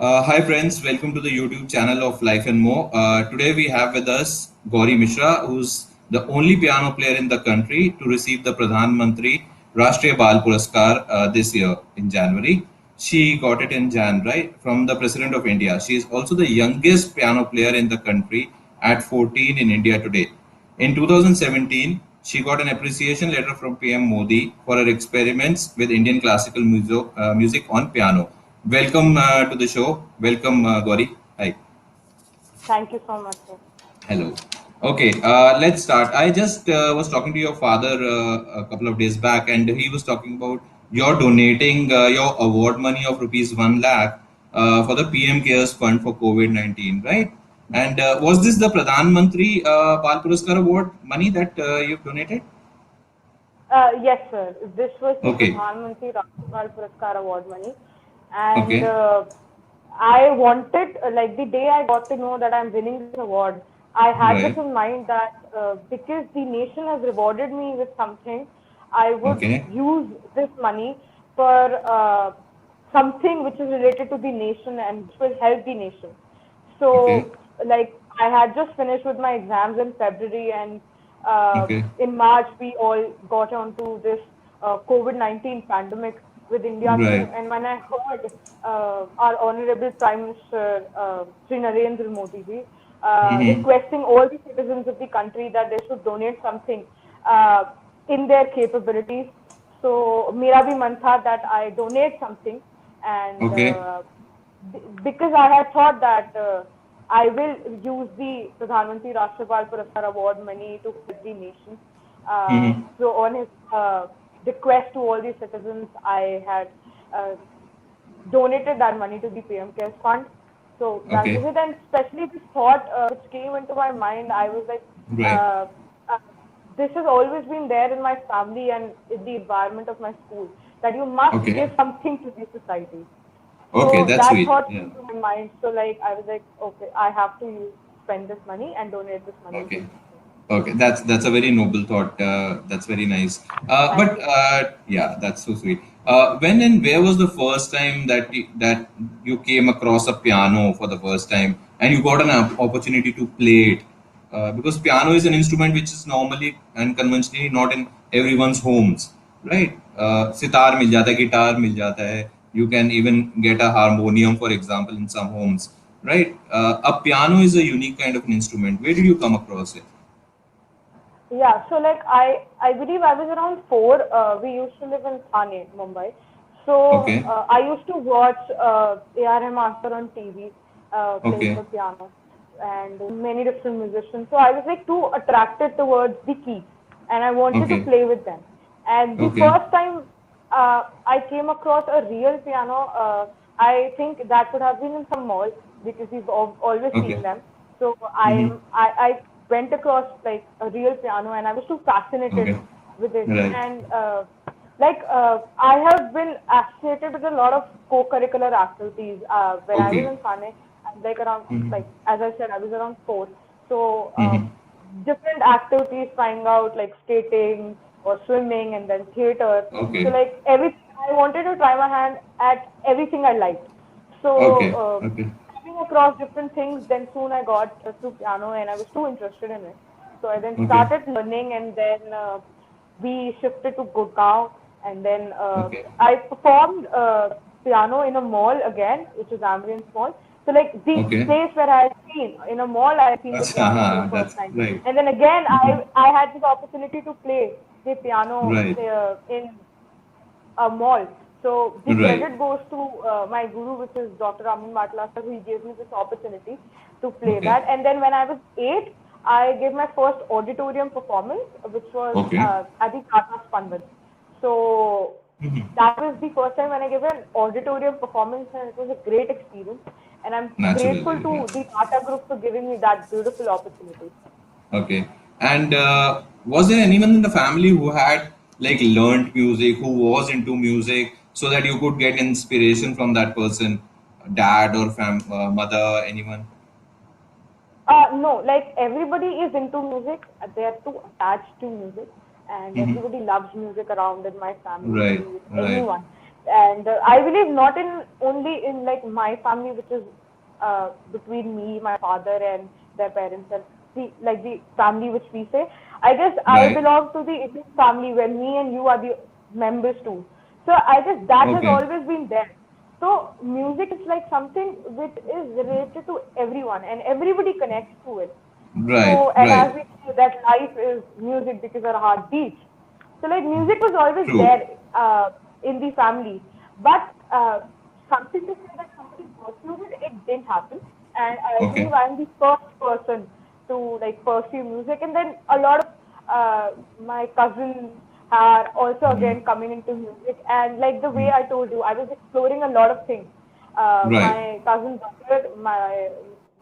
Hi friends, welcome to the YouTube channel of Life and More. Today we have with us Gauri Mishra, who's the only piano player in the country to receive the Pradhan Mantri Rashtriya Bal Puraskar this year in January. She got it in Jan, right, from the President of India. She is also the youngest piano player in the country at 14 in India today. In 2017, she got an appreciation letter from PM Modi for her experiments with Indian classical music on piano. Welcome to the show. Welcome, Gauri. Hi. Thank you so much, sir. Hello. Okay, let's start. I just was talking to your father a couple of days back, and he was talking about you're donating your award money of rupees 1 lakh for the PM Cares Fund for COVID-19, right? And was this the Pradhan Mantri Bal Puraskar Award money that you've donated? Yes, sir. This was the Okay, Pradhan Mantri Rashtriya Puraskar Award money, and okay, I wanted, like the day I got to know that I'm winning this award, I had this right, in mind that because the nation has rewarded me with something, I would okay, use this money for something which is related to the nation and which will help the nation. okay, So, like, I had just finished with my exams in February, and okay, in March, we all got onto this COVID-19 pandemic with India too. right, And when I heard our Honorable Prime Minister Sri Narendra Modi ji mm-hmm. requesting all the citizens of the country that they should donate something uh, in their capabilities. So, मेरा भी मन था that I donate something, and Okay, because I had thought that I will use the Pradhan Mantri Rashtrapal Puraskar Award money to help the nation. mm-hmm. So on his request to all the citizens, I had uh, donated that money to the PM Cares Fund. So that was Okay, it, and especially this thought which came into my mind, I was like, right, uh, uh, this has always been there in my family and in the environment of my school that you must okay, give something to the society. okay, So that's that sweet. thought Yeah. came to my mind. So like I was like, okay, I have to spend this money and donate this money to Okay. the nation. Okay, that's a very noble thought. That's very nice. Thank But you so much. yeah, that's so sweet. When and where was the first time that you came across a piano for the first time and you got an opportunity to play it? Because piano is an instrument which is normally and conventionally not in everyone's homes, right? Sitar mil jata hai, guitar mil jata hai. You can even get a harmonium, for example, in some homes, right? A piano is a unique kind of an instrument. Where did you come across it? Yeah, so like I believe I was around 4. We used to live in Thane, Mumbai. So Okay, I used to watch A.R. Rahman sir on TV playing okay, the piano and many different musicians. So I was like too attracted towards the keys, and I wanted to okay, play with them. And the okay, first time I came across a real piano, I think that would have been in some mall because we've always seen okay. them. So Mm-hmm. I went across like a real piano, and I was too fascinated Okay, with it. right. And I have been associated with a lot of co-curricular activities when I was Okay. in Thane. Like around, Mm-hmm. like as I said, I was around 4. So Mm-hmm. different activities, trying out like skating or swimming, and then theater. So Okay, like everything, I wanted to try my hand at everything I liked. So okay, okay, coming across different things, then soon I got to piano, and I was too interested in it. So I then okay, started learning, and then we shifted to Gurgaon, and then okay, I performed piano in a mall again, which is Ambience Mall. So like the okay. place where I had seen in a mall, I had seen the piano for the first That's time, right. and then again Mm-hmm. I had this opportunity to play the piano Right, in a mall. So the right. credit goes to my guru, which is Dr. Raman Matla sir, who he gave me this opportunity to play Okay, that. And then when I was 8, I gave my first auditorium performance, which was okay. at the Tata Spandan. So Mm-hmm. that was the first time when I gave an auditorium performance, and it was a great experience. And I'm grateful Naturally, yeah. to the Tata Group for giving me that beautiful opportunity. Okay. And was there anyone in the family who had like learned music, who was into music, so that you could get inspiration from that person, dad or mother, anyone? No, like everybody is into music. They are too attached to music, and Mm-hmm. everybody loves music around in my family, Right, be it right. anyone. and I believe not in only in like my family, which is between me, my father, and their parents, and the family which we say. I guess I Right. belong to the Indian family where me and you are the members too. So I guess that has Okay. always been there. So music is like something which is related to everyone, and everybody connects to it. Right. So, and as Right. we say that life is music because our heart beats. So like music was always True. there in the family, but something to say that somebody pursued it, it didn't happen. And I believe Okay. I'm the first person to like pursue music, and then a lot of my cousins are also again coming into music. And like the way I told you, I was exploring a lot of things. Right. My cousin brother, my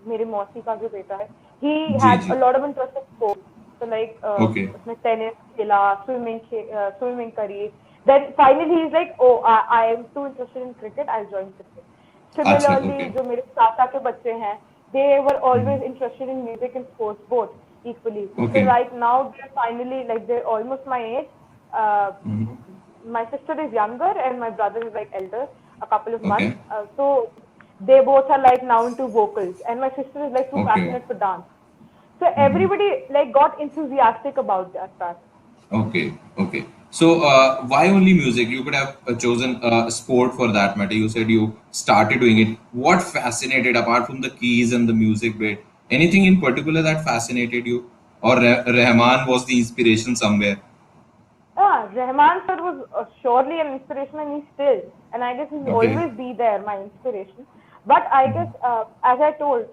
मेरे मौसी का जो बेटा है, he ji had a ji. lot of interest in sports. So like Okay. उसने tennis खेला, swimming करी. Then finally he's like, oh, I am too interested in cricket. I'll join cricket. अच्छा. Similarly, Okay. जो मेरे चाचा के बच्चे हैं, they were always interested in music and sports both equally. So Okay. right now they're finally like they're almost my age. Uh, my sister is younger and my brother is like elder, a couple of months. Okay. So they both are like now into vocals, and my sister is like too Okay. passionate for dance. So everybody like got enthusiastic about that fact. Okay, okay. So, why only music? You could have chosen sport for that matter. You said you started doing it. What fascinated, apart from the keys and the music bit? Anything in particular that fascinated you? Or Rahman was the inspiration somewhere? Rahman sir was surely an inspiration and he's still, and I guess he'll Okay. always be there, my inspiration. But I guess, as I told,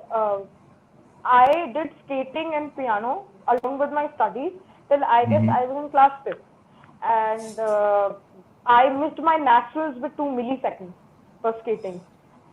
I did skating and piano along with my studies till I guess I was in class fifth, and I missed my naturals with 2 milliseconds for skating.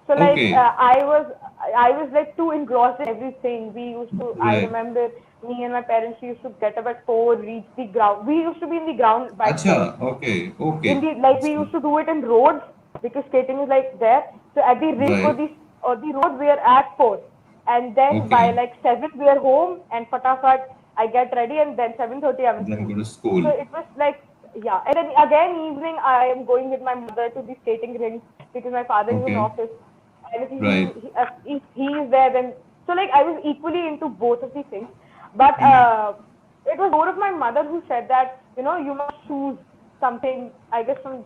So like Okay. I was like too engrossed in everything. We used to I Right. remember me and my parents we used to get up at 4, reach the ground. We used to be in the ground by 4. Acha. Okay. In Okay. the like we So, used to do it in roads because skating is like there. So at the rink right. or the road we are at 4, and then by Okay. like 7 we are home and fatafat I get ready and then 7:30 I'm in Then school. go to So school. it was like yeah, and then again evening I am going with my mother to the skating rink because my father is in Okay. office, and Right. if he is there then so like I was equally into both of these things, but it was more of my mother who said that you must choose something. I guess from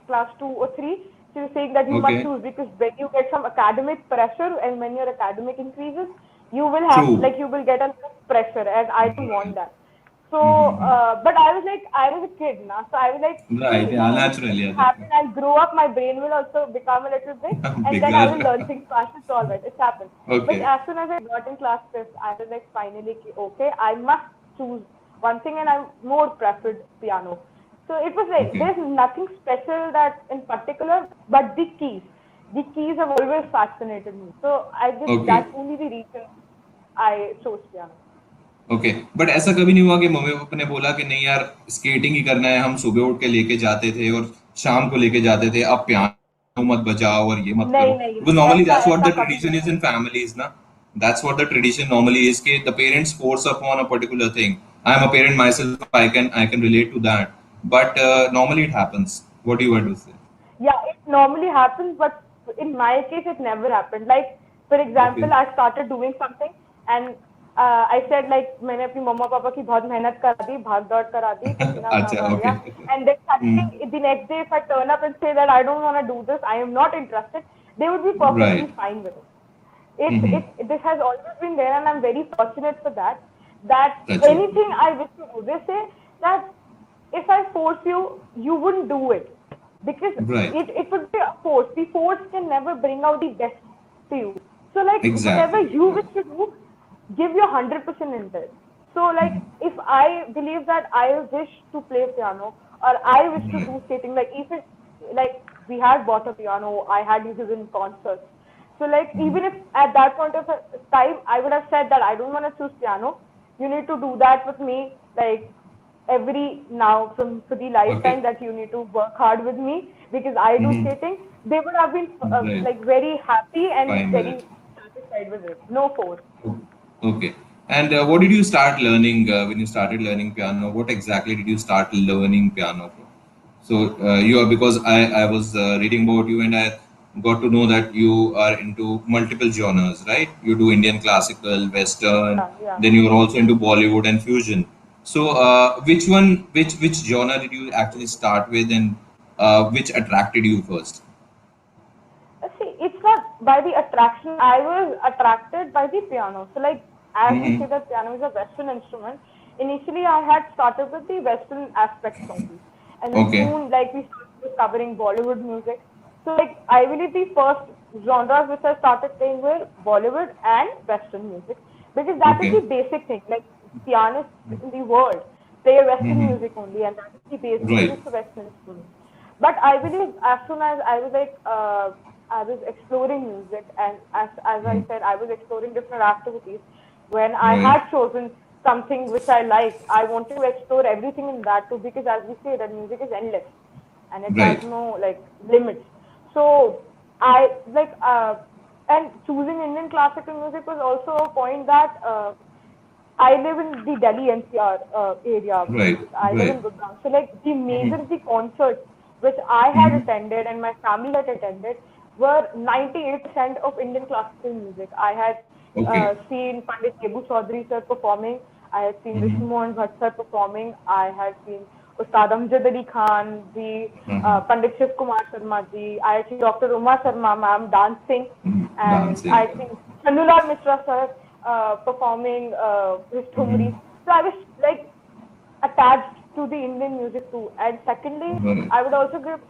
class 2 or 3, she was saying that you must Okay. choose because when you get some academic pressure and when your academic increases, you will have True. like you will get a lot of pressure, and I don't want Right. that. So, but I was like, I was a kid now, so I was like, Right. see, Yeah. these Naturally. things Yeah. will happen. I'll grow up, my brain will also become a little big, and then I will Bigger. learn things fast. It's all right. It's happened. But Okay. as soon as I got in class fifth, I was like, finally, okay, I must choose one thing, and I more preferred piano. So it was like Okay. there's nothing special that in particular, but the keys. The keys have always fascinated me. So I guess Okay. that's only the reason I chose piano. Okay. But ऐसा कभी नहीं हुआ कि mummy papa ने बोला कि नहीं यार स्केटिंग ही करना है, हम सुबह उठ के लेके जाते थे और शाम को लेके जाते थे, अब पियानो मत बजाओ और ये मत करो? नहीं नहीं बिकॉज नॉर्मली ऐसा दैट्स व्हाट ऐसा द कभी ट्रेडिशन नहीं इज है. इन फैमिलीज ना. That's what the tradition normally is कि the parents force upon a particular thing. I am a parent myself, I can relate to that. But normally it happens. What do you want to say? Yeah, it normally happens, but in my case, it never happened. Like, for okay. example, I started doing something, and I said like मैंने अपनी मम्मा पापा की बहुत मेहनत करा दी, भाग दौड़ करा दी, पसीना अच्छा. बहा ओके. दिया, and then suddenly the next day if I turn up and say that I don't want to do this, I am not interested, they would be perfectly right. fine with it. This has always been there, and I'm very fortunate for that. That अच्छा. anything I wish to do, they say that if I force you, you wouldn't do it because right. it would be a force. The force can never bring out the best to you. So like whatever exactly. you wish to do, give your 100% in it. So like if I believe that I wish to play piano or I wish to right. do skating, like even like we had bought a piano, I had used it in concerts. So like even if at that point of time I would have said that I don't want to choose piano, you need to do that with me like every now from for the okay. lifetime that you need to work hard with me because I do skating. They would have been right. like very happy and Fine with it. very satisfied with it. No force. Okay. And what did you start learning when you started learning piano? What exactly did you start learning piano from? So you are, because I was reading about you and I got to know that you are into multiple genres, right? You do Indian classical, Western, Yeah, yeah. then you are also into Bollywood and fusion. So which genre did you actually start with, and which attracted you first? See, it's not by the attraction. I was attracted by the piano. So, like, as we Mm-hmm. say that piano is a Western instrument, initially I had started with the Western aspects only. And then Okay. soon, like, we started discovering Bollywood music. So, like, I believe the first genres which I started playing were Bollywood and Western music. Because that is Okay. the basic thing. Like, pianists in the world play Western Mm-hmm. music only, and that is the base because Right. it's a Western instrument. But I believe as soon as I was like, I was exploring music, and as I Mm. said, I was exploring different activities. When I Right. had chosen something which I like, I wanted to explore everything in that too, because as we say, that music is endless and it has Right. no like limits. So I like, and choosing Indian classical music was also a point that I live in the Delhi NCR area. Right. I live Right. in Gurgaon. So like Mm-hmm. the concerts which I had Mm-hmm. attended and my family had attended were 98% of Indian classical music. I had Okay. seen Pandit Kebu Chaudhary sir performing. I had seen Mm-hmm. Vishnu Mohan Bhatt sir performing. I had seen Ustad Amjad Ali Khan, the Mm-hmm. Pandit Shiv Kumar Sharma ji. I had seen Dr. Uma Sharma ma'am dancing, and Dancing. I think Chanulal Mishra sir performing his thumri. Mm-hmm. So I was like attached to the Indian music too. And secondly, Right. I would also give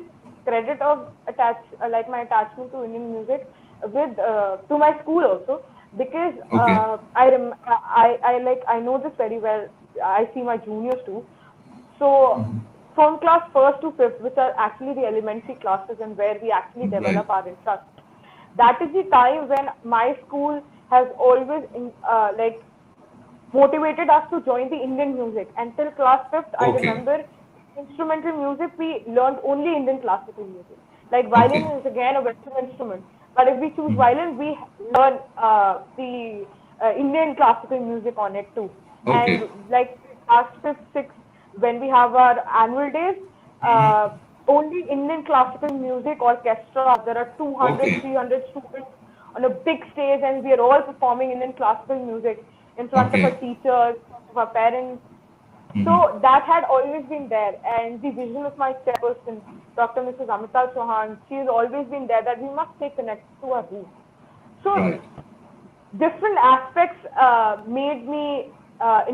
credit of attach like my attachment to Indian music with to my school also, because Okay. I know this very well. I see my juniors too. So from class first to fifth, which are actually the elementary classes and where we actually Right. develop our interest, that is the time when my school has always like motivated us to join the Indian music. Until class fifth, I Okay. remember instrumental music we learned only Indian classical music. Like violin Okay. is again a Western instrument, but if we choose Mhm. violin, we learn the Indian classical music on it too. And Okay. like class fifth, sixth, when we have our annual days, uh, Mhm. only Indian classical music orchestra. There are 200, Okay. 300 students on a big stage, and we are all performing Indian classical music in front of our Okay. teachers, in front of our parents. Mhm. So that had always been there, and the vision of my chairperson, Dr. Mrs. Amita Chauhan, she has always been there that we must stay connected to our roots. So Right. different aspects made me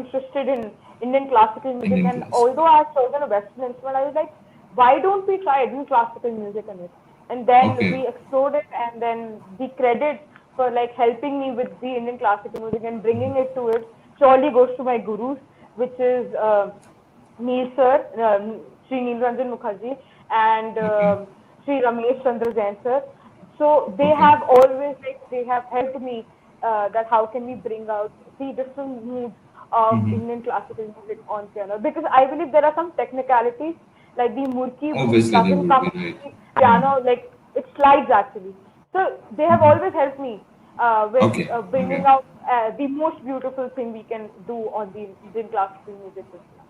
interested in Indian classical music. Indian And class. although I had chosen a Western instrument, I was like, why don't we try Indian classical music in it? And then Okay. we explored it, and then the credit for like helping me with the Indian classical music and bringing it to it surely goes to my gurus, which is Neil sir, Sri Neil Ranjan Mukherjee, and Okay. Sri Ramesh Chandra Jain sir. So they Okay. have always like they have helped me that how can we bring out the different moods of Mhm. Indian classical music on piano, because I believe there are some technicalities like the murki Obviously, there doesn't would come be, on right. the Mhm. piano, like it slides actually. So they have Mhm. always helped me with Okay. bringing Okay. out the most beautiful thing we can do on the Indian classical music with piano.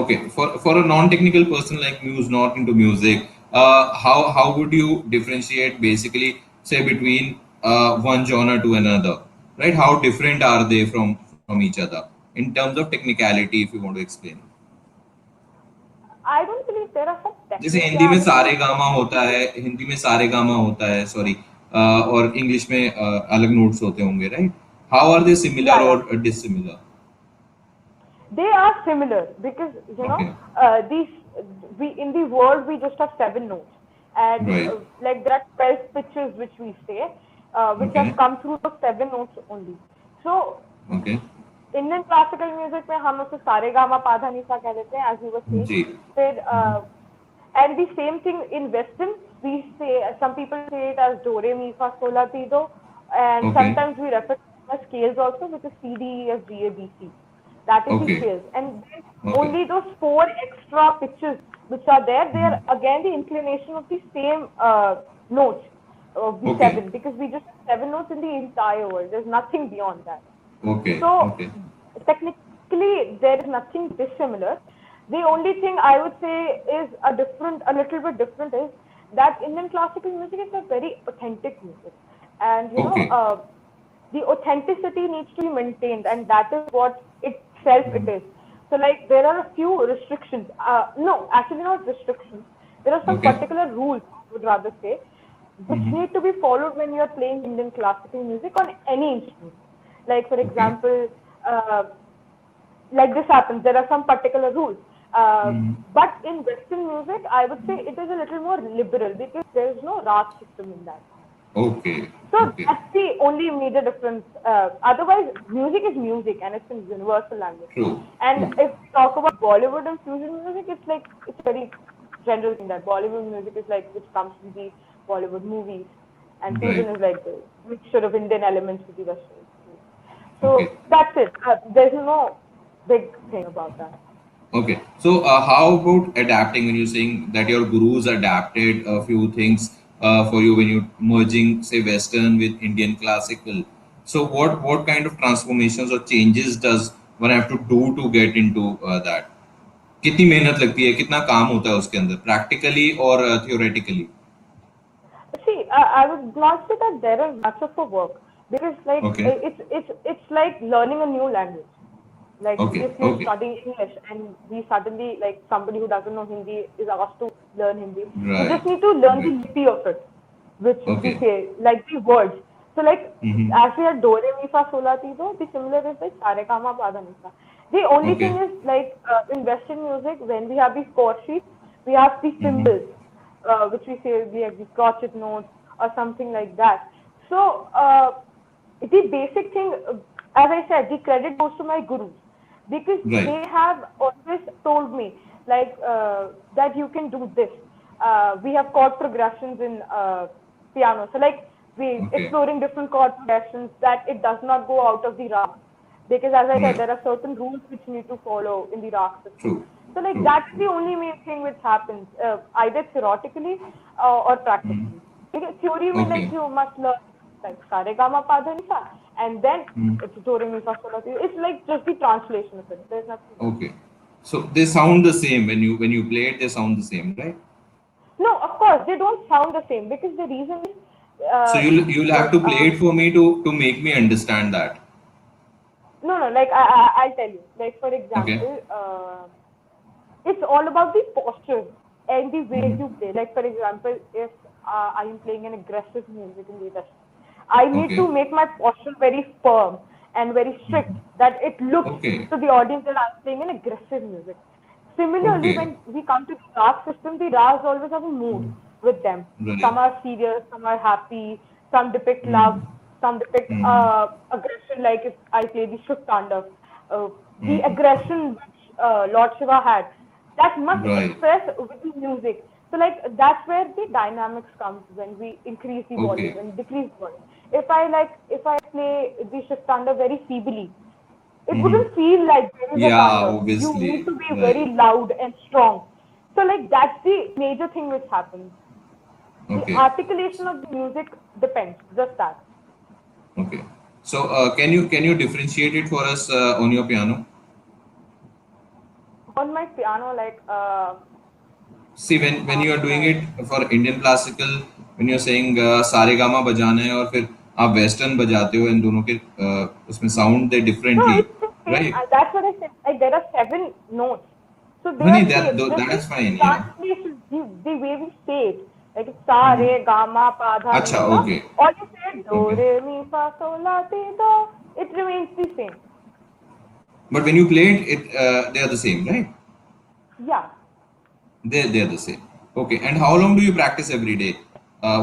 Okay. For a non-technical person like me who's not into music, how would you differentiate basically, say, between one genre to another, right? How different are they from each other in terms of technicality, if you want to explain? I don't believe there are some जैसे हिंदी में सारे technicalities gamma होता है, हिंदी में सारे gamma होता है, sorry, और इंग्लिश में अलग नोट्स होते होंगे, right? How are they yeah, similar yeah. और dissimilar? They are similar because okay. these we in the world we just have seven notes, and right. like there are 12 pitches which we say, which okay. have come through those seven notes only. So okay. Indian classical music में हम उसे सारे gamma पाधा निसा कह देते हैं, as you were saying. जी. फिर and the same thing in Western, we say some people say it as do re mi fa sol la ti do, and okay. sometimes we refer to it as scales also, which is C D E F G A B C. That is the okay. scales, and then okay. only those four extra pitches which are there, they are again the inclination of the same notes of the okay. seven, because we just have seven notes in the entire world. There's nothing beyond that. Okay. So okay. technically, there is nothing dissimilar. The only thing I would say is a little bit different is that Indian classical music is a very authentic music, and Okay. the authenticity needs to be maintained, and that is what itself it is. So like there are a few restrictions. No, actually not restrictions. There are some Okay. particular rules, I would rather say, which Mm-hmm. need to be followed when you are playing Indian classical music on any instrument. Like for Okay. example, uh, like this happens. There are some particular rules. Mm-hmm. But in Western music, I would say it is a little more liberal because there is no rag system in that. Okay. So Okay. that's the only major difference. Otherwise, music is music and it's a universal language. True. And True. if we talk about Bollywood and fusion music, it's like it's a very general thing that Bollywood music is like which comes from the Bollywood movies, and fusion Right. is like the mixture of Indian elements with the Western. Okay. So that's it. There's no big thing about that. Okay. So, how about adapting when you're saying that your gurus adapted a few things for you when you're merging, say, Western with Indian classical? So, what kind of transformations or changes does one have to do to get into that? कितनी मेहनत लगती है कितना काम होता है उसके अंदर प्रैक्टिकली और theoretically See, I would not say that there is much of a work because like okay it's like learning a new language. Like okay if you're okay studying English and we suddenly like somebody who doesn't know Hindi is asked to learn Hindi, you just right need to learn the right lipi of it, which okay we say like the words. So like hmm as we had do re mi fa sol la ti do, the similar is like sa re ga ma pa dha ni sa. The only okay thing is like in Western music when we have these chord sheets, we have these hmm symbols which we say we have these crotchet notes or something like that. So the basic thing, as I said, the credit goes to my gurus because right they have always told me like that you can do this. We have chord progressions in piano, so like we okay exploring different chord progressions that it does not go out of the rag because as I said, right there are certain rules which need to follow in the rag true system. So like true that's true the only main thing which happens either theoretically or practically. Because theory में okay like you must learn like sa re ga ma pa dha ni sa, and then it's do re mi fa sol la ti. It's like just the translation of it. There's nothing more. Okay so they sound the same when you play it they sound the same right No, of course they don't sound the same because the reason is so uh, you'll have like to play it for me to make me understand that no like I'll tell you. Like for okay example, it's all about the posture and the way you play. Like for example, if I am playing an aggressive music in the West, I need okay to make my posture very firm and very strict that it looks okay to the audience that I'm playing an aggressive music. Similarly, okay when we come to the Rag system, the Rags always have a mood with them. right Some are serious, some are happy, some depict love, mm. some depict Mm. aggression, like if I play the Shuk Tandav. The Mm. aggression which Lord Shiva had, that must right express with the music. So like that's where the dynamics comes when we increase the volume okay and decrease the volume. If I play the Shuk Tandav very feebly, it mm-hmm. wouldn't feel like there is a yeah Tandav. You need obviously to be very right loud and strong. So like that's the major thing which happens. The okay articulation of the music depends, just that. okay so can you differentiate it for us on your piano On my piano, like see when how you are should doing I? it for Indian classical when you're saying Saregama बजाना है और फिर आप western बजाते हो इन दोनों के उसमें sound they No, differently it's the same. Right That's what I said. Like there are 7 notes, so they नहीं are same. Just the that's fine या translation, the way we say it, like it's sa re ga ma pa dha ni अच्छा sa, okay or you say do okay re mi fa sol la ti do. It remains the same. But when you play it they are the same right Yeah. they're the same okay and how long do you practice every day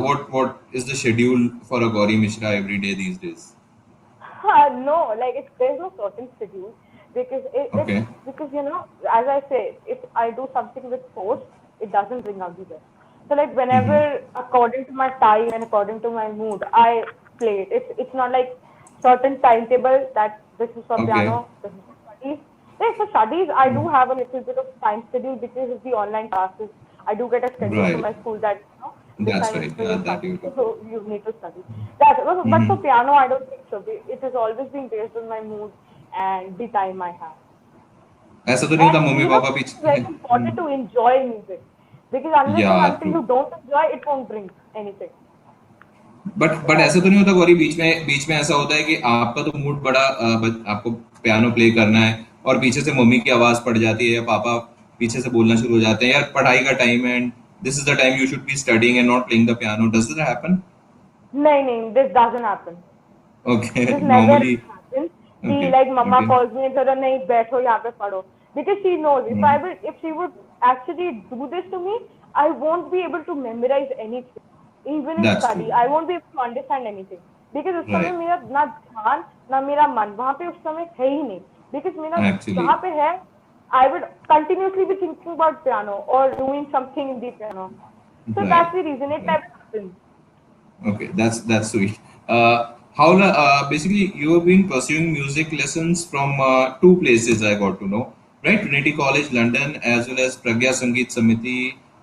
what is the schedule for a Gauri Mishra every day these days No, like there's no certain schedule because it's okay because as I say, if I do something with force, it doesn't bring out the best. So like mm-hmm. whenever according to my time and according to my mood, I play it. It's not like certain timetable that this is for okay piano, this is for studies. Like for studies, I do have a little bit of time schedule because of the online classes. I do get a schedule from right my school that this that's time is right for yeah your that studies, you do so you need to study. But for mm-hmm. piano, I don't think so. It has always been based on my mood and the time I have. ऐसा तो नहीं होता And mummy you know, पापा it's पीछे? very important to enjoy music because unless and या until true. you don't enjoy, it won't bring anything. So but that's ऐसा तो it. नहीं होता गौरी, बीच में ऐसा होता है कि आपका तो मूड बड़ा आपको पियानो प्ले करना है और पीछे से मम्मी की आवाज पड़ जाती है या पापा पीछे से बोलना शुरू हो जाते हैं, यार पढ़ाई का टाइम है and this is the time you should be studying and not playing the piano. Does that happen? No, this doesn't happen. Okay. This never normally. happens. He okay. like mama okay. calls me and said, "नहीं बैठो यहाँ पे पढ़ो," because she knows if she would actually do this to me, I won't be able to memorize anything. Even in that's true. study, I won't be able to understand anything because उस समय right. मेरा ना ध्यान ना मेरा मन वहाँ पे उस समय है ही नहीं. Because मेरा एक्चुअली. जहाँ पे है, I would continuously be thinking about piano or doing something in the piano. So right. that's the reason it right. never happens. Okay, that's sweet. Basically you have been pursuing music lessons from two places I got to know, right? Trinity College, London, as well as Pragya Sangeet Samiti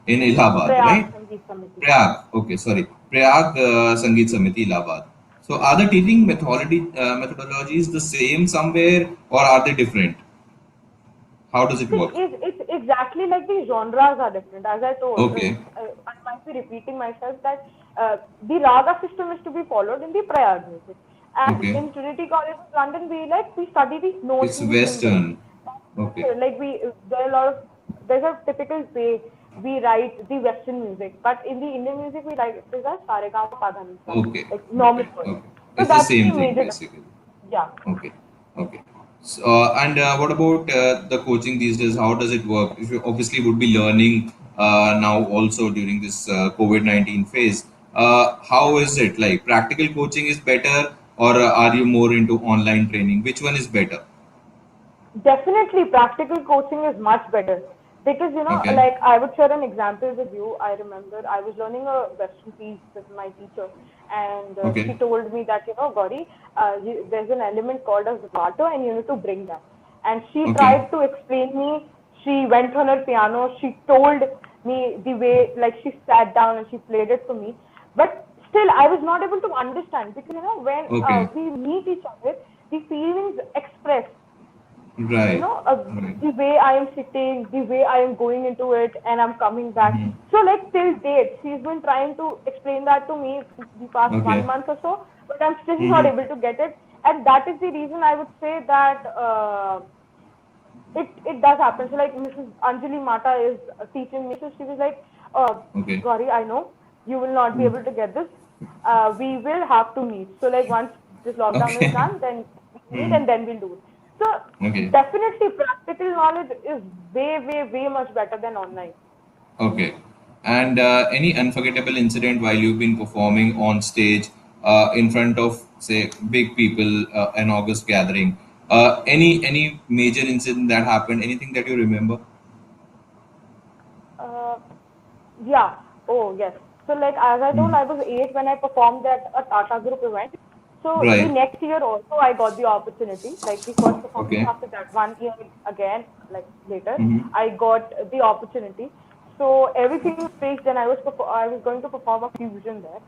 in Allahabad, Prayag right? Sangeet Samiti. Prayag. Okay, sorry, Prayag Sangeet Samiti, Allahabad. So are the teaching methodologies the same somewhere, or are they different? How does it See, work? it's exactly like the genres are different. As I told, Okay, I might be repeating myself that the raga system is to be followed in the Prayag music. And okay, in Trinity College of London, we study the notes it's and the symbols. Western. Okay, Like there are a lot of there's a typical way we write the Western music, but in the Indian music we write it as Saregama Padhanisa, okay, like normal okay, words. okay. So It's the that's the same thing major basically. difference. Yeah. Okay. Okay. So, and what about the coaching these days? How does it work? If you obviously would be learning now also during this COVID-19 phase, how is it like? Practical coaching is better, or are you more into online training? Which one is better? Definitely, practical coaching is much better because Okay. like I would share an example with you. I remember I was learning a Western piece with my teacher, and she Okay. told me that Gauri, there's an element called as vibrato, and you need to bring that. And she Okay. tried to explain me. She went on her piano. She told me the way, like she sat down and she played it for me. But still, I was not able to understand because when Okay. we meet each other, the feelings express you Right. know Right. the way I am sitting, the way I am going into it, and I'm coming back. Mhm. So like till date, she's been trying to explain that to me the past one Okay. month or so, but I'm still not Hmm. able to get it. And that is the reason I would say that it does happen. So like Mrs. Anjali Mata is teaching me, so she was like, Okay. Gauri, I know you will not be able to get this. We will have to meet. So like once this lockdown is Okay. done, then we meet Hmm. and then we'll do it. So Okay. definitely practical knowledge is way much better than online. Okay. And any unforgettable incident while you've been performing on stage in front of, say, big people, an August gathering? Any major incident that happened? Anything that you remember? Uh, yeah. Oh yes. So like as I told, Mm. I was 8 when I performed at a Tata Group event. So the Right. next year also I got the opportunity, like the first performance Okay. after that, 1 year again, like later, Mm-hmm. I got the opportunity. So everything was fixed and I was going to perform a fusion there,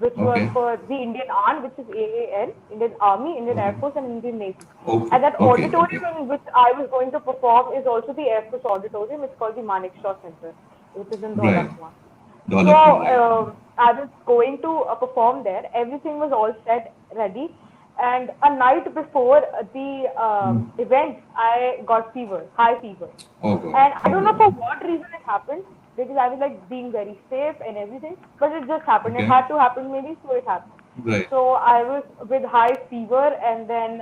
which was Okay. for the Indian Army, which is AAN, Indian Army, Indian Air Okay. Force and Indian Navy. Okay. And that Okay. Okay. auditorium in which I was going to perform is also the Air Force auditorium. It's called the Manekshaw Center, which is in Right. Dholakwa. So Dollar. Right. I was going to perform there. Everything was all set, ready. And a night before the Mm. event, I got fever, high fever. Oh God. And I Oh don't know God. for what reason it happened because I was like being very safe and everything, but it just happened. It Okay. had to happen maybe, so it happened. Right. So I was with high fever, and then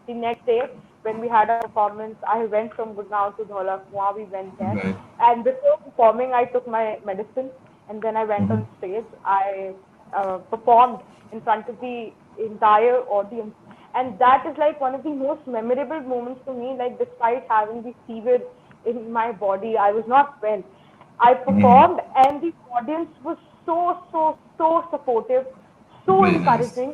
the next day when we had a performance, I went from Gurgaon to Dholakwa. We went there, Right. and before performing, I took my medicine, and then I went Mm-hmm. on stage. I performed in front of the entire audience, and that is like one of the most memorable moments for me. Like despite having the fever in my body, I was not well. I Mm-hmm. performed, and the audience was so supportive, so Very nice. encouraging.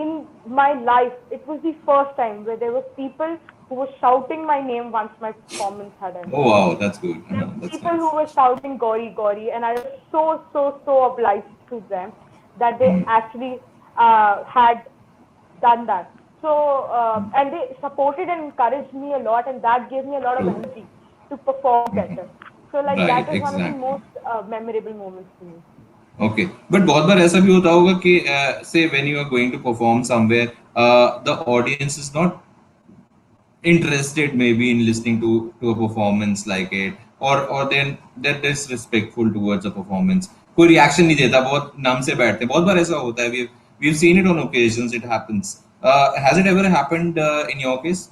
In my life, it was the first time where there were people who were shouting my name once my performance had ended. Oh wow, that's good. There were That's people who nice. were shouting Gauri Gauri, and I was so obliged to them that they Mm. actually had done that. So and they supported and encouraged me a lot, and that gave me a lot of True. energy to perform better. So like Right, that is one of the exactly. most memorable moments for me. Okay but बहुत बार ऐसा भी होता होगा कि say when you are going to perform somewhere the audience is not interested maybe in listening to a performance like it, or then they're disrespectful towards a performance, कोई reaction नहीं देता, बहुत नम से बैठते हैं, बहुत बार ऐसा होता है, we've seen it on occasions, it happens. Has it ever happened in your case?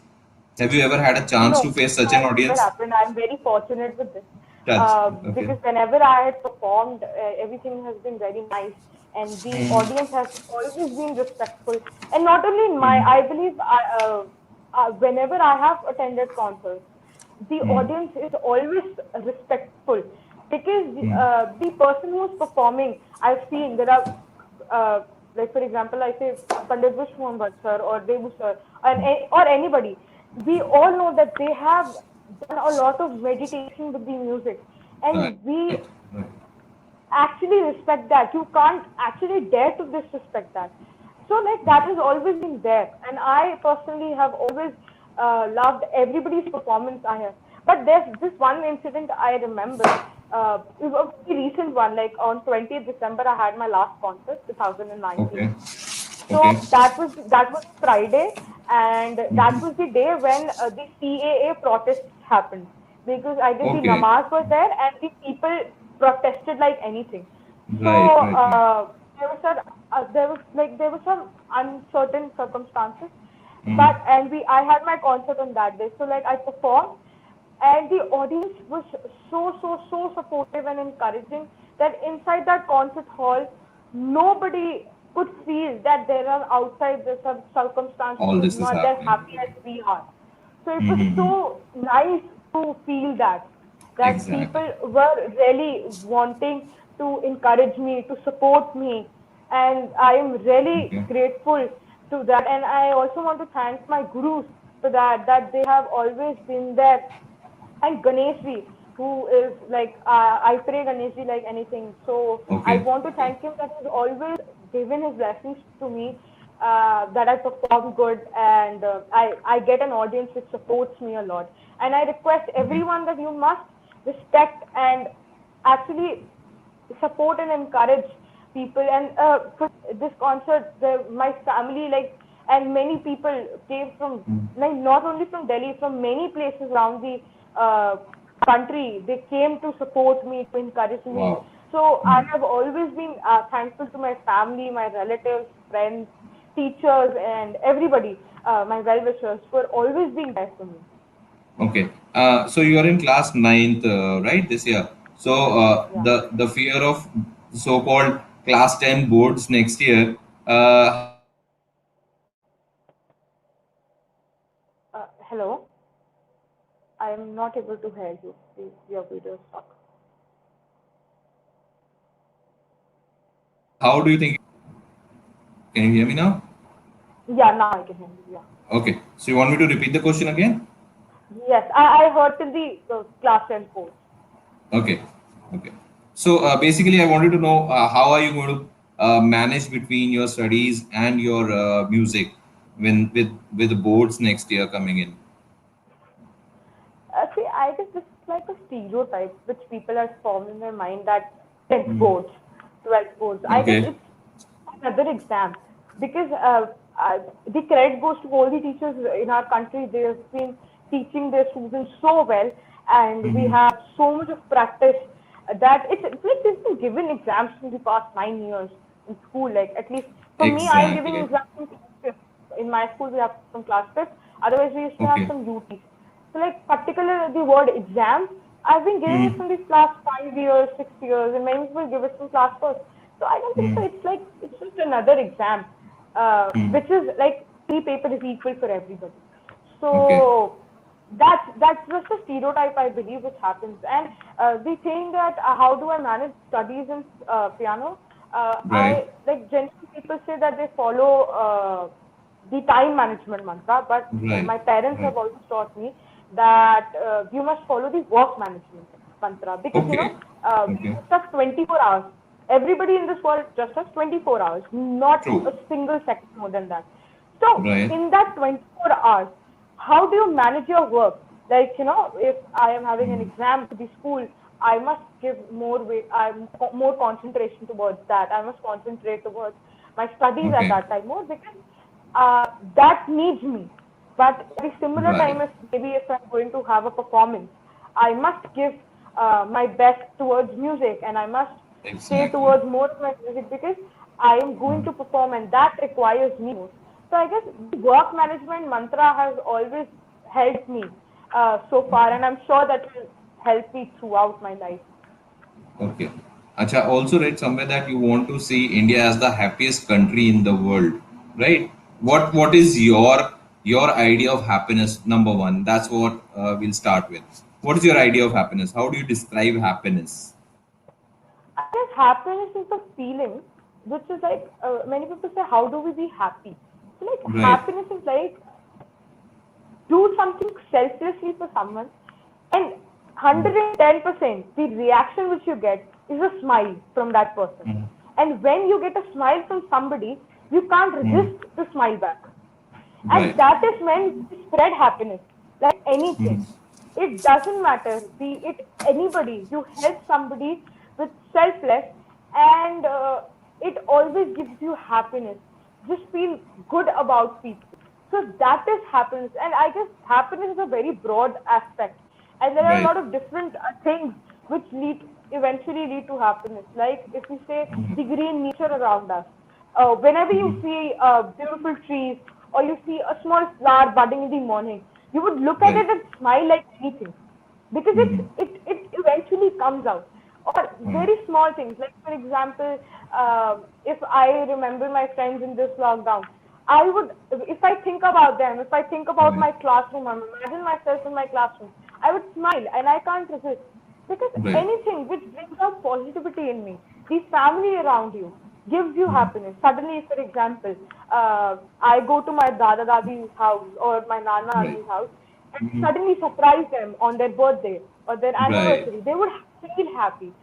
Have you ever had a chance No, to face such has an never audience? happened. I'm very fortunate with this. Touch. Okay. Because whenever I had performed, everything has been very nice, and the audience has always been respectful. And not only in my, I believe, whenever I have attended concerts, the audience is always respectful, because the person who is performing, I've seen there are, like for example, I say Pandit Vishnu Mohammed sir or Devu sir, or anybody. We all know that they have done a lot of meditation with the music, Right. and we Right. actually respect that. You can't actually dare to disrespect that. So like that has always been there, and I personally have always loved everybody's performance I have. But there's this one incident I remember. It was a very recent one. Like on 20th December, I had my last concert, 2019. Okay. So Okay. that was Friday, and that was the day when the CAA protests happened, because I guess the Okay. namaz was there and the people protested like anything. So Right. Right. Right. there was some uncertain circumstances, Mhm. but and we I had my concert on that day. So like I performed, and the audience was so supportive and encouraging that inside that concert hall, nobody could feel that there are outside the circumstances All is this is not as happening. happy as we are. So it was Mm-hmm. so nice to feel that Exactly. people were really wanting to encourage me, to support me, and I am really Okay. grateful to that. And I also want to thank my gurus for that they have always been there, and Ganeshji, who is like, I pray Ganeshji like anything. So I Okay. want to thank him that he's always given his blessings to me, that I perform good, and I get an audience which supports me a lot. And I request Okay. everyone that you must respect and actually support and encourage people. And for this concert, my family, like, and many people came from, like, not only from Delhi, from many places around the uh, country. They came to support me, to encourage me. Wow. So I have always been thankful to my family, my relatives, friends, teachers, and everybody, my well-wishers, for always being there for me. Okay. So you are in class ninth, right, this year. So Yeah. the fear of so-called class 10 boards next year. How do you think it will affect your studies? Hello. I am not able to hear you. Your video is stuck. How do you think? Can you hear me now? Yeah, now I can hear you. Yeah. Okay. So you want me to repeat the question again? Yes, I heard till the class 10 course. Okay. Okay. So basically, I wanted to know how are you going to manage between your studies and your music when with the boards next year coming in? See, I guess this is like a stereotype which people have formed in their mind, that 10th boards, 12th boards. I guess Okay. it's another exam, because the credit goes to all the teachers in our country. They have been teaching their students so well, and we Mhm. have so much of practice that it's like they've been given exams in the past 9 years in school. Like, at least for me, I'm giving Exactly. exams from class fifth. In my school, we have from class fifth. Otherwise, we used to have Okay. some UTs. So, like, particularly the word exam, I've been giving it from the last 5 years, 6 years, and many people give it from class first. So I don't think so. It's like it's just another exam, which is like any paper is equal for everybody. Okay. So that's just a stereotype, I believe, which happens. And the thing that how do I manage studies in piano? Right. I like generally people say that they follow the time management mantra, but Right. my parents Right. have also taught me that you must follow the work management mantra, because Okay. we Okay. just have 24 hours. Everybody in this world just has 24 hours, not a True. single second more than that. So Right. in that 24 hours, how do you manage your work? Like, if I am having an exam to the school, I must give more weight, more concentration towards that. I must concentrate towards my studies at Okay. that time more, because that needs me. But at the similar Right. time, if maybe if I'm going to have a performance, I must give my best towards music, and I must stay Exactly. towards more of my music, because I am going to perform, and that requires me more. So I guess the work management mantra has always helped me so far, and I'm sure that will help me throughout my life. Okay. Acha, also read somewhere that you want to see India as the happiest country in the world, right? What is your idea of happiness? Number one, that's what we'll start with. What is your idea of happiness? How do you describe happiness? I guess happiness is the feeling, which is like many people say, how do we be happy? So like Right. happiness is like do something selflessly for someone, and 110% the reaction which you get is a smile from that person. Mm. And when you get a smile from somebody, you can't Mm. resist the smile back. And Right. that is when we spread happiness, like anything. Mm. It doesn't matter, be it anybody. You help somebody with selfless, and it always gives you happiness. Just feel good about people. So that is happiness. And I guess happiness is a very broad aspect. And there are a Right. lot of different things which eventually lead to happiness. Like if we say the green nature around us, whenever you see beautiful trees, or you see a small flower budding in the morning, you would look at Right. it and smile like anything, because Mm. it eventually comes out. Or Mm. very small things, like for example, if I remember my friends in this lockdown, I would, if I think about them, if I think about Right. my classroom, I imagine myself in my classroom, I would smile, and I can't resist, because Right. anything which brings out positivity in me, the family around you, gives you Mm. happiness. Suddenly, for example, I go to my Dada Dadi's house or my Nana Right. Nani's house, and Mm. suddenly surprise them on their birthday or their Right. anniversary, they would feel happy.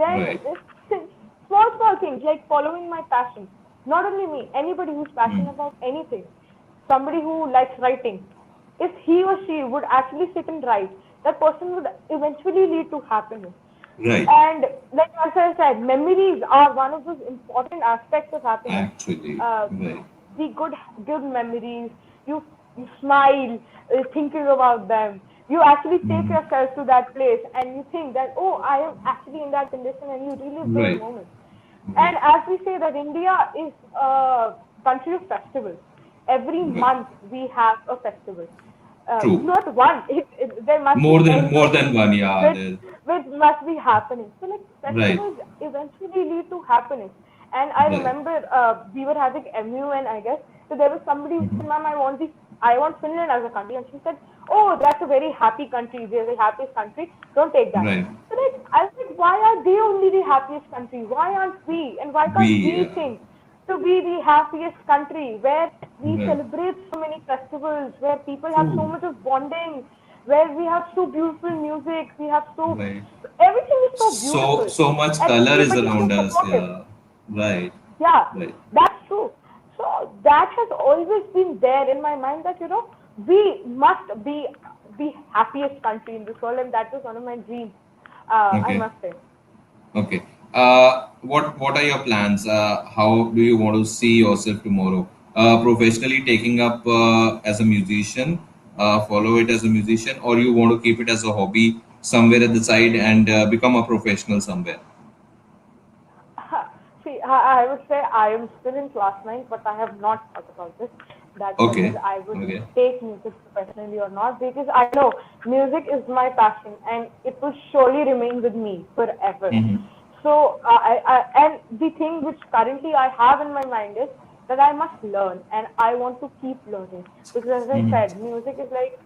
Then Right. small things like following my passion. Not only me, anybody who's Mm. passionate about anything. Somebody who likes writing, if he or she would actually sit and write, that person would eventually lead to happiness. Right. And like as I said, memories are one of those important aspects of happiness. Actually. Uh, Right. the good memories. You smile thinking about them. You actually take Mm. yourself to that place, and you think that, oh, I am actually in that condition, and you relive those Right. moments. Right. And as we say that India is a country of festivals. Every Okay. month we have a festival. True. Not one. There must be tens More of than one. festivals Yeah. which There's, which must be happening. So like right. festivals eventually lead to happiness. And I Right. remember we were having MUN, I guess. So there was somebody who Mhm. said, "Ma'am, I want Finland as a country," and she said, "Oh, that's a very happy country. They're the happiest country. Don't take that." Right. So like I was like, why are they only the happiest country? Why aren't we? And why can't we We. think to be the happiest country where we Right. celebrate so many festivals, where people have so True. much of bonding, where we have so beautiful music, we have so Right. everything is so So beautiful, so much and color is everybody is so around us. supportive. Yeah. Right. Yeah, Right. that's true. So that has always been there in my mind, that we must be the happiest country in this world, and that was one of my dreams. I Okay. must say. Okay. What are your plans? How do you want to see yourself tomorrow? Professionally taking up as a musician, follow it as a musician, or you want to keep it as a hobby somewhere at the side and become a professional somewhere? See, I would say I am still in class 9, but I have not thought about this, that whether Okay. I would Okay. take music professionally or not, because I know music is my passion, and it will surely remain with me forever. Mm-hmm. So, and the thing which currently I have in my mind is that I must learn, and I want to keep learning, because as I Mm-hmm. said, music is like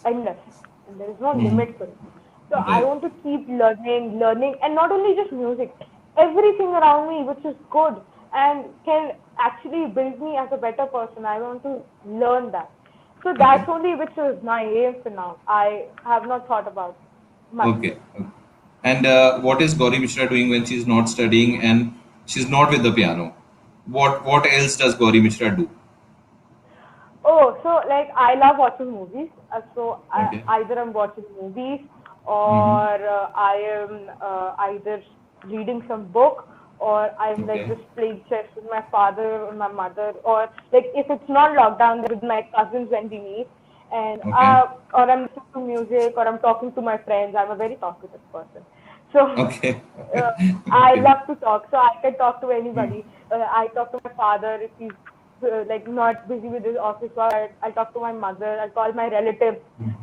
endless, and there is no limit for Mm-hmm. it. So I Right. want to keep learning, and not only just music, everything around me which is good and can actually build me as a better person. I want to learn that. So Okay. that's only which is my aim for now. I have not thought about much. Okay. Okay. And what is Gauri Mishra doing when she's not studying and she's not with the piano? What else does Gauri Mishra do? So like I love watching movies. Okay. Either I'm watching movies or I am either reading some book or I'm like Okay. just playing chess with my father or my mother, or like if it's not lockdown, then with my cousins when we meet, and Okay. or I'm listening to music or I'm talking to my friends. I'm a very talkative person. So Okay. uh, I Okay. love to talk, so I can talk to anybody. I talk to my father if he's like not busy with his office work. I'll talk to my mother. I'll call my relatives,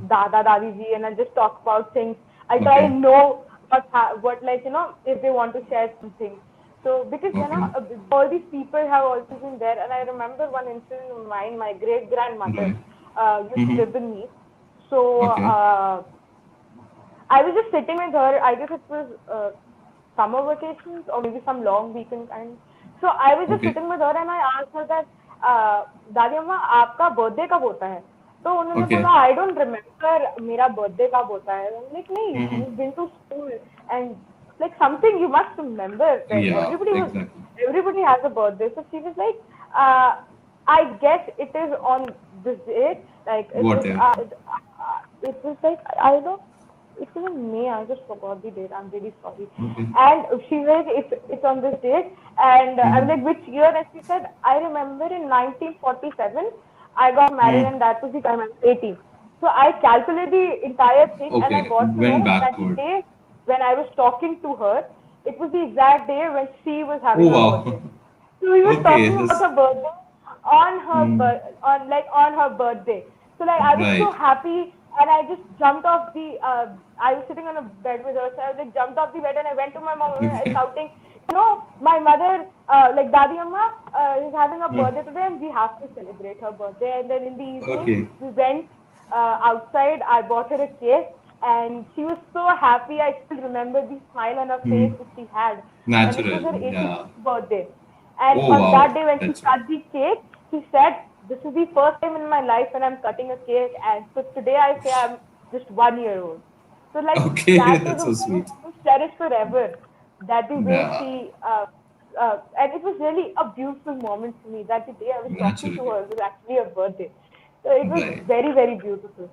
Dada, Dadi ji, and I'll just talk about things. I'll try Okay. and know what like if they want to share something. So because Okay. all these people have always been there, and I remember one incident of mine. My great grandmother Right. used to live with me, so Okay. I was just sitting with her. I guess it was summer vacations or maybe some long weekend kind. So I was just Okay. sitting with her and I asked her that, दादी अम्मा आपका birthday कब होता है? तो उन्होंने बोला Okay. I don't remember मेरा बर्थडे कब होता है. I'm like नहीं, Mm-hmm. you've been to school and like something you must remember. That Yeah, exactly. everybody has a birthday. So she was like, I guess it is on this date. Like What if? it was like I don't know. It was in May. I just forgot the date. I'm really sorry. Okay. And she was like, it's on this date. And I was Mm-hmm. like, which year? And she said, I remember in 1947, I got married, Mm. and that was the time I was 18. So I calculated the entire thing, and I Okay. got to Went know that the backward. day when I was talking to her, it was the exact day when she was having Oh her wow. birthday. So we were Okay. talking about This. her birthday on her Mm. on her birthday. So like I was so Right. happy and I just jumped off the I was sitting on a bed with her, so I like jumped off the bed and I went to my mom Okay. shouting, my mother like Dadi Amma is having a Mm. birthday today and we have to celebrate her birthday. And then in the evening Okay. we went outside. I bought her a cake and she was so happy. I still remember the smile on her face Mm. that she had, and it was Natural. her Yeah. 18th birthday. And Oh on that wow. day when she That's. cut the cake, she said, "This is the first time in my life when I'm cutting a cake." And so today I say I'm just 1 year old. So like Okay. that is That's a so moment sweet. I will cherish forever. That the way Yeah. she and it was really a beautiful moment for me. That the day I was talking to Naturally. her was actually her birthday. So it was Right. very very beautiful.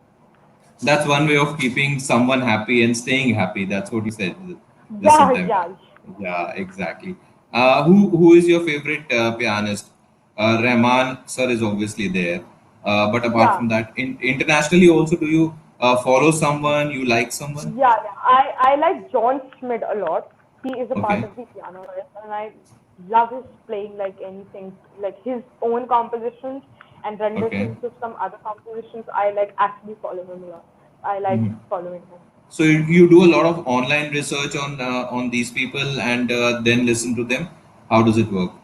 That's one way of keeping someone happy and staying happy. That's what you said this Yeah, sometime back. yeah. Yeah, exactly. Who is your favorite pianist? Rahman sir is obviously there. But apart Yeah, from that, internationally also, do you follow someone? You like someone? yeah. I like John Schmidt a lot. He is a part Okay. of the piano, and I love his playing like anything, like his own compositions and Okay. renditions of some other compositions. I like actually follow him a lot. I like Mhm. following him. So you do a lot of online research on these people and then listen to them. How does it work?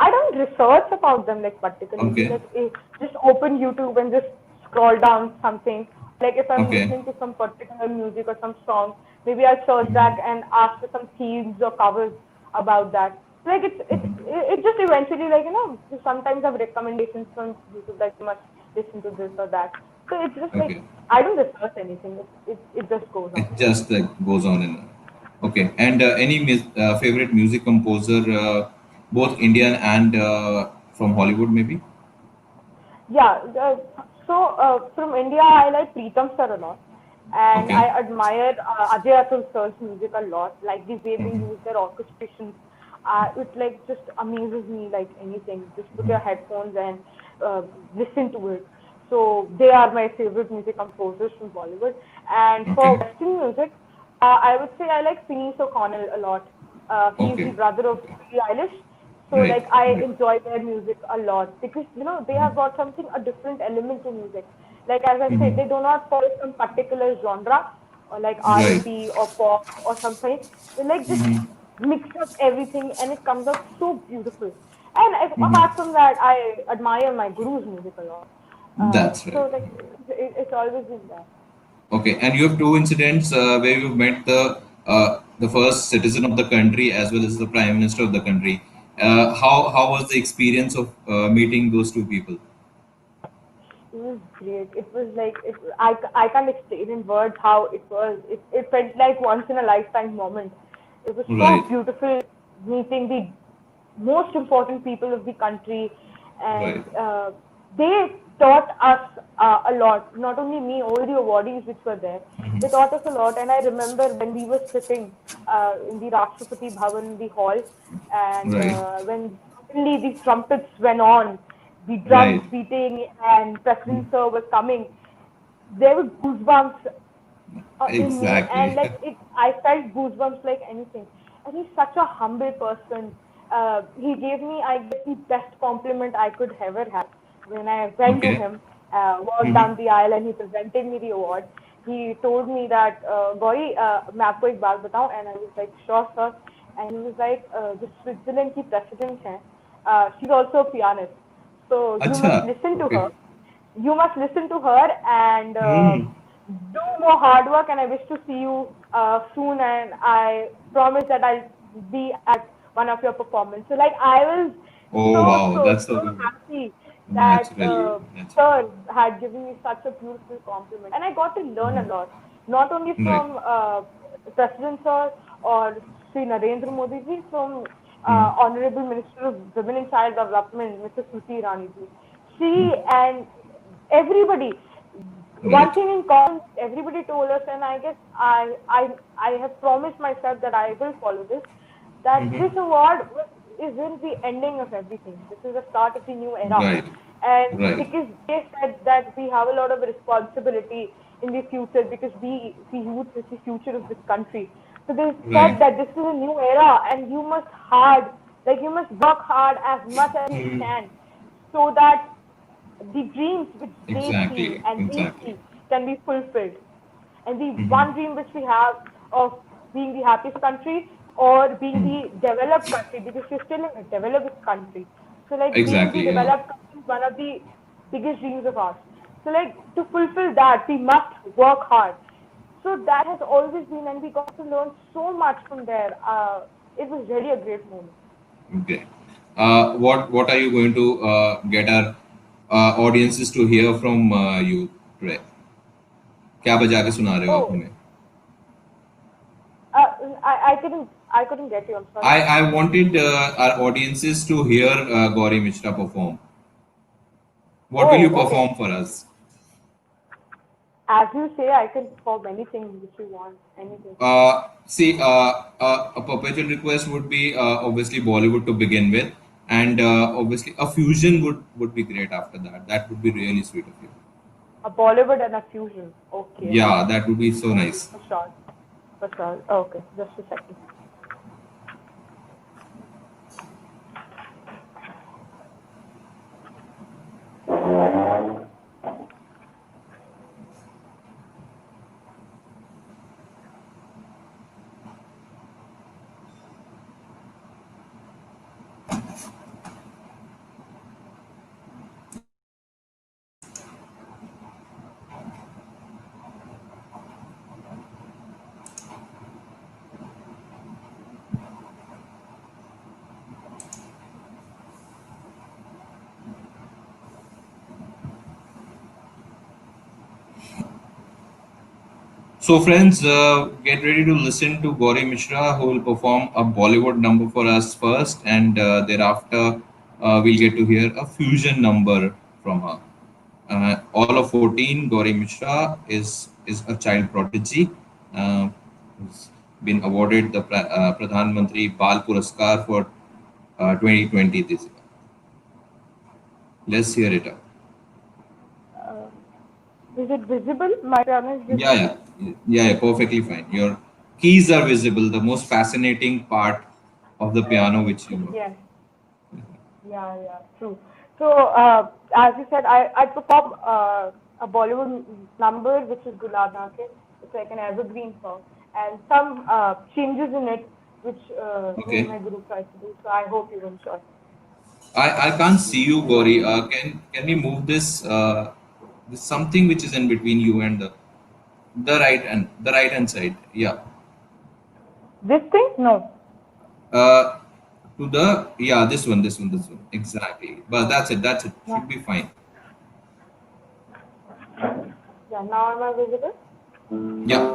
I don't research about them like particularly. Okay. Like just open YouTube and just scroll down something. Like if I'm Okay. listening to some particular music or some song, maybe I'll search that and ask for some themes or covers about that. Like it just eventually like sometimes I have recommendations from YouTube like you must listen to this or that. So it's just like Okay. I don't research anything. It just goes on. It just goes on and on. Okay. And any favorite music composer, both Indian and from Hollywood, maybe? Yeah. From India, I like Pritam sir a lot, and Okay. I admire Ajay Atul sir's music a lot. Like the way they Mhm. use their orchestrations, it like just amazes me like anything. Just put your headphones and listen to it. So they are my favorite music composers from Bollywood. And for Okay. Western music, I would say I like Finis O'Connell a lot. He's the Okay. brother of Billie Eilish. So Right. like I Right. enjoy their music a lot because they have got something a different element to music. Like as I said, Mhm. they do not follow some particular genre or like Right. R&B or pop or something. They like just Mhm. mix up everything and it comes out so beautiful. And Mhm. apart from that, I admire my guru's music a lot. That's right. So like it's always been there. Okay. And you have two incidents where you've met the first citizen of the country as well as the prime minister of the country. How was the experience of meeting those two people? It was great. It was like I can't explain in words how it was. It felt like once in a lifetime moment. It was so Right. beautiful meeting the most important people of the country, and Right. they taught us a lot. Not only me, all the awardees which were there, they taught us a lot. And I remember when we were sitting in the Rashtrapati Bhavan, the hall, and Right. when suddenly the trumpets went on, the drums Right. beating, and President Sir was coming, there were goosebumps in me, and Exactly. like I felt goosebumps like anything. And he's such a humble person. He gave me, I guess, the best compliment I could ever have when I went to Okay. him, walked Mm-hmm. down the aisle, and he presented me the award. He told me that, Gauri, मैं आपको एक बात बताऊं, and I was like, sure, sir. And he was like, the Switzerland की president है, she's also a pianist, so you अच्छा. must listen to Okay. her. You must listen to her and Hmm. do more hard work. And I wish to see you soon. And I promise that I'll be at one of your performances. So like I was Oh so wow, so that's so so good. happy that Naturally. Naturally. sir had given me such a beautiful compliment, and I got to learn a lot, not only Right. from President Sir or Sri Narendra Modi ji, from Hmm. Honorable Minister of Women and Child Development, Mr. Smriti Irani ji. She and everybody, one Right. thing in common, everybody told us, and I guess I have promised myself that I will follow this, that Mm-hmm. this award isn't the ending of everything. This is the start of the new era. Right. And Right. because they said that we have a lot of responsibility in the future, because we, the youth, is the future of this country. So they Right. said that this is a new era, and you must hard, like you must work hard as much as you Hmm. can, so that the dreams which they see Exactly. and we Exactly. see can be fulfilled. And the Mm-hmm. one dream which we have of being the happiest country or being Hmm. the developed country, because we're still in a developed country. So like being the Exactly. Yeah. developed country is one of the biggest dreams of ours. So like to fulfill that, we must work hard. So that has always been, and we got to learn so much from there. It was really a great moment. Okay. What are you going to get our audiences to hear from you today? क्या बजा के सुना रहे हो आप Oh, हमें? I couldn't get you. I'm sorry. I wanted our audiences to hear Gauri Mishra perform. What will you Oh, okay. perform for us? As you say, I can perform anything which you want, anything. See, a perpetual request would be obviously Bollywood to begin with, and obviously a fusion would be great after that. That would be really sweet of you. A Bollywood and a fusion. Okay, Yeah, that would be so okay, nice. for sure, for sure. Okay, just a second. So, friends, get ready to listen to Gauri Mishra, who will perform a Bollywood number for us first, and thereafter, we'll get to hear a fusion number from her. All of 14, Gauri Mishra is a child prodigy. Who's been awarded the Pradhan Mantri Bal Puraskar for 2020 this year. Let's hear it out. Uh, is it visible? My piano is Yeah, visible? yeah, perfectly fine. Your keys are visible, the most fascinating part of the piano which you know. Yes. Yeah, yeah, true. So, as you said, I perform a Bollywood number which is Gulab Aankhein. It's like an evergreen song, and some changes in it which me and Okay. my group tries to do. So I hope you enjoy. I can't see you, Gauri. Can we move this? This something which is in between you and the right hand side. Yeah. This thing? No. Uh, to the yeah, this one. Exactly. But Oh, that's it. That's it. yeah. Should be fine. Yeah. Now am I visible? Yeah.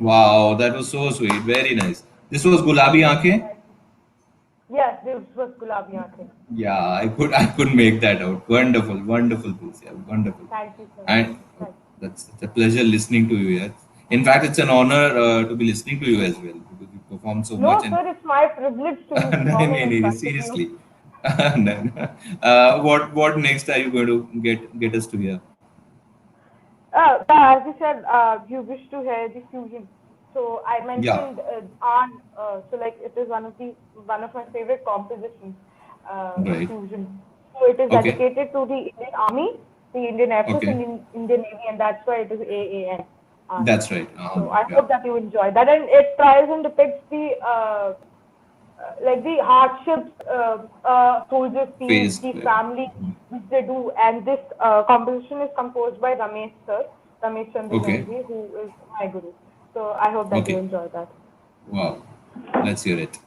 Wow, that was so sweet. Very nice. This was Gulabi Aankhein. Yes, this was Gulabi Aankhein. Yeah, I could make that out. Wonderful, wonderful, Pulsia. Wonderful. Thank you so much. And Thank that's a pleasure listening to you. Yeah. In fact, it's an honor to be listening to you as well because you perform so you. much. No, And sir, it's my privilege to be no, performing no, in no, front of you. seriously. No, no. What next are you going to get us to hear? As you said, you wish to hear the fusion. So I Yeah. mentioned An. So like it is one of my favorite compositions, Right. fusion. So it is Okay. dedicated to the Indian Army, the Indian Air Force, Okay. and Indian Navy, and that's why it is AAN. An. That's right. So I Yeah. hope that you enjoy that, and it tries and depicts the like the hardships soldiers feel, Phased. the family which they do, and this composition is composed by Ramesh sir, Ramesh Chandra Okay. Jainji, who is my guru. So I hope that you Okay. enjoy that. Wow. Let's hear it.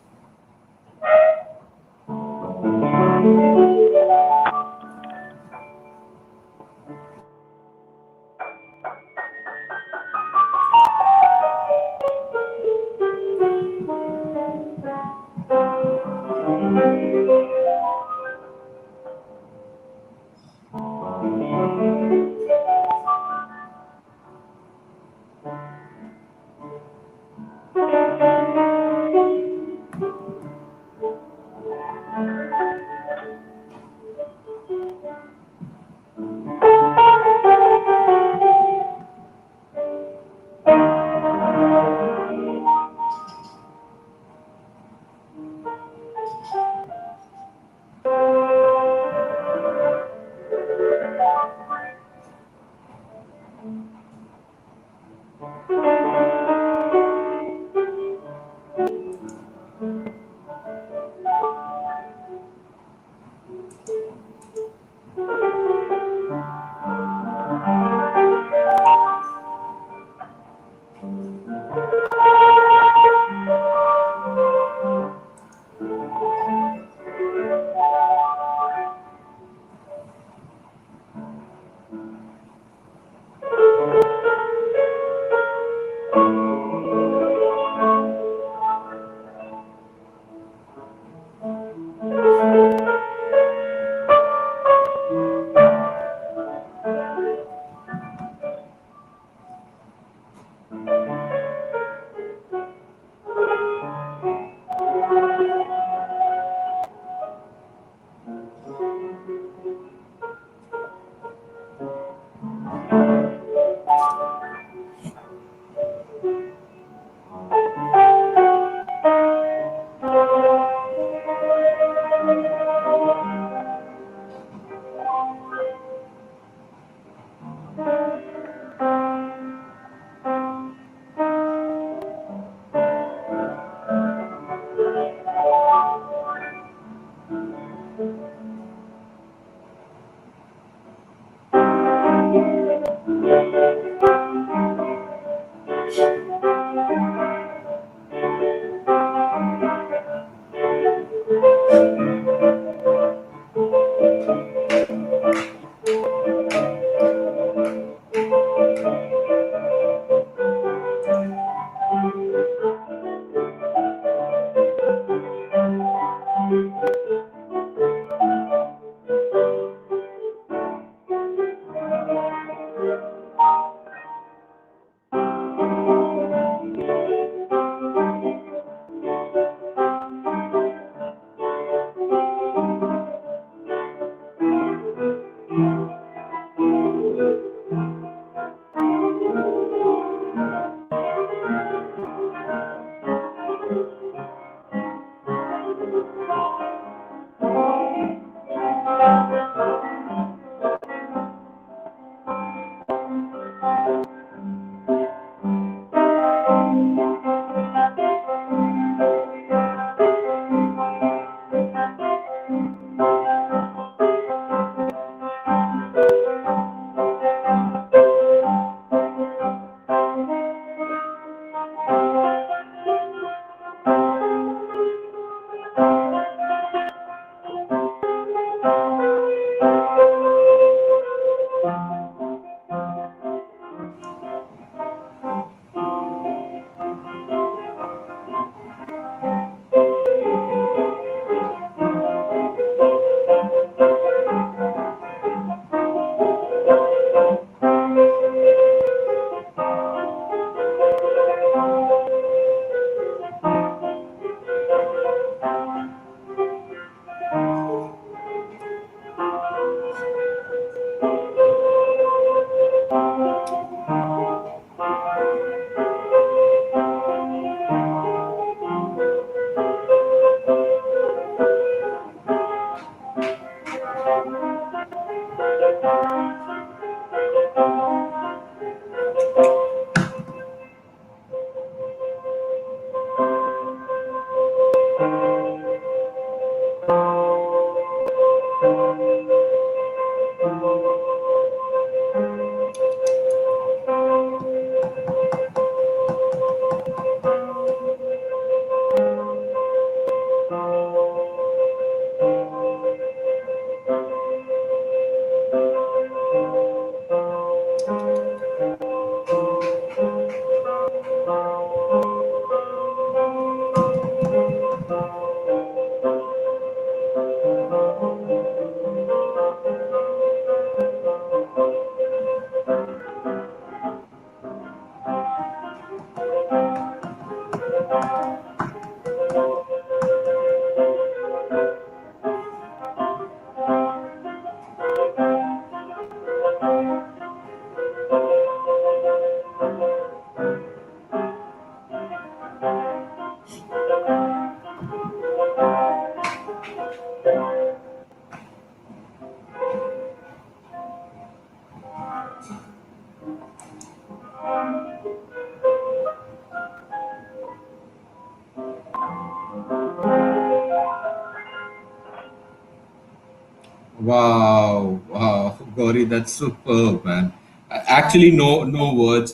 Wow, wow, Gauri, that's superb, man. Actually, Thank you.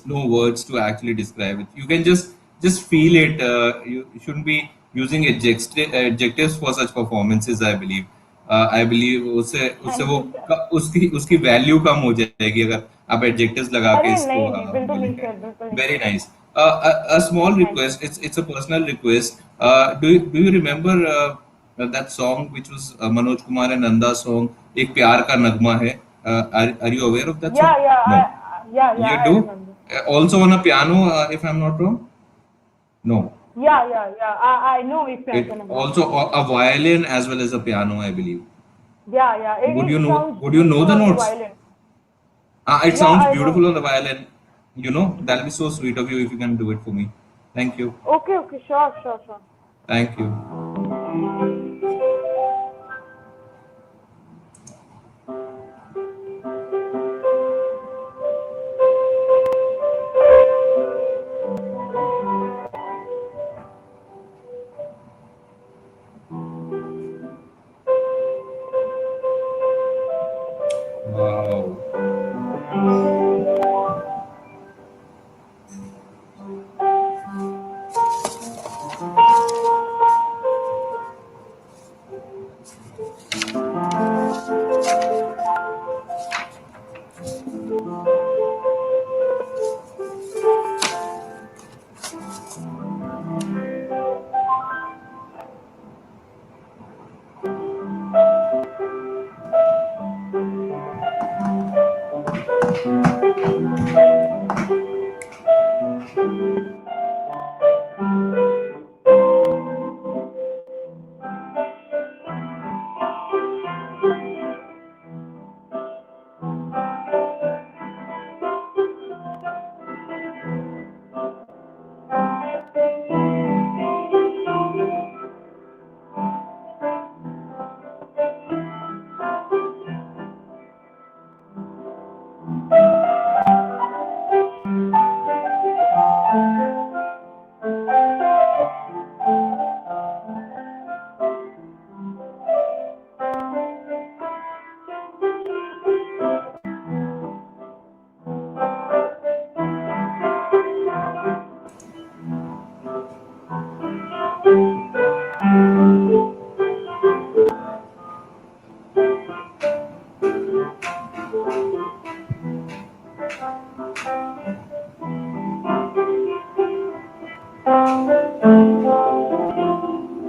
no words to actually describe it. You can just feel it. You shouldn't be using adjectives for such performances. I believe उससे thank वो you sir. उसकी उसकी value कम हो जाएगी अगर आप adjectives लगा के अरे इसको नहीं नहीं, बिल्कुल नहीं बोलेंगे. सर, बिल्कुल नहीं Very sir. nice. A small thank you. request. It's a personal request. Do you remember that song which was Manoj Kumar and Nanda song? एक प्यार का नगमा है. Are you aware of that या song? या No. या You I do? Remember. Also on a piano, if I'm not wrong. No. या I know एक प्यार का It नगमा है। also a violin as well as a piano, I believe. या it sounds Would you know beautiful the on the notes? Violin. It या sounds I know. beautiful on the violin. You know, that'll be so sweet of you if you can do it for me. Thank you. Okay okay, sure sure sure. Thank you. Wow.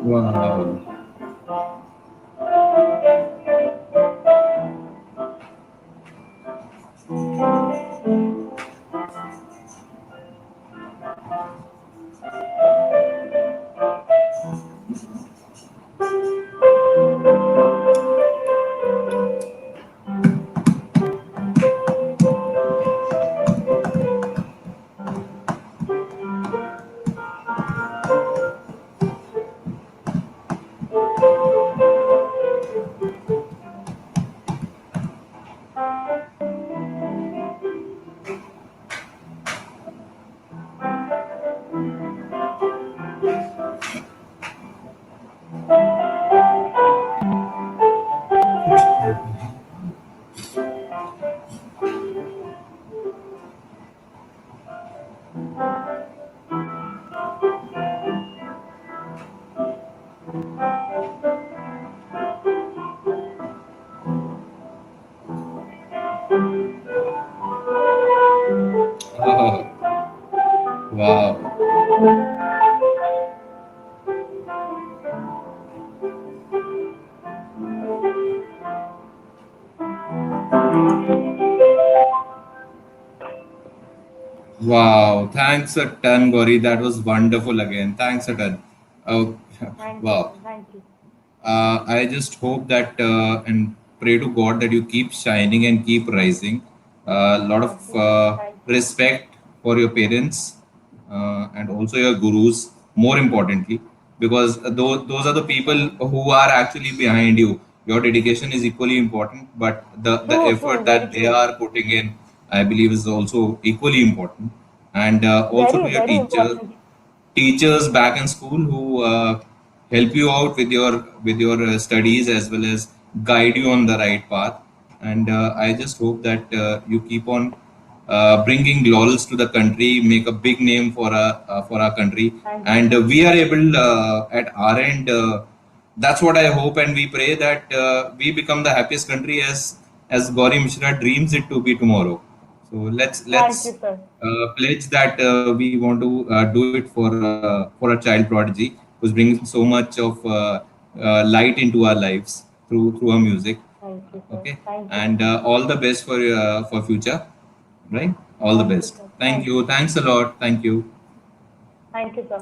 Wow. Oh, wow. Wow. Thanks a ton, Gauri. That was wonderful again. Thanks a ton. Oh, thank you wow. Sir, thank you. I just hope that and pray to God that you keep shining and keep rising. A lot of thank you sir, thank you. respect for your parents and also your gurus, more importantly, because those are the people who are actually behind you. Your dedication is equally important, but the true true, effort very that they true. are putting in, I believe, is also equally important. and also to Very, your very important. teachers back in school who help you out with your studies as well as guide you on the right path. And I just hope that you keep on bringing laurels to the country, make a big name for our country, Thank you, and sir. we are able at our end. That's what I hope, and we pray that we become the happiest country as Gauri Mishra dreams it to be tomorrow. So Thank you, let's sir. pledge that we want to do it for a child prodigy who's bringing so much of light into our lives through our music. Thank you, sir. Okay, Thank you. and all the best for future. Right, all the Thank you, best. sir. Thank Thank you. you. Thanks a lot. Thank you. Thank you, sir.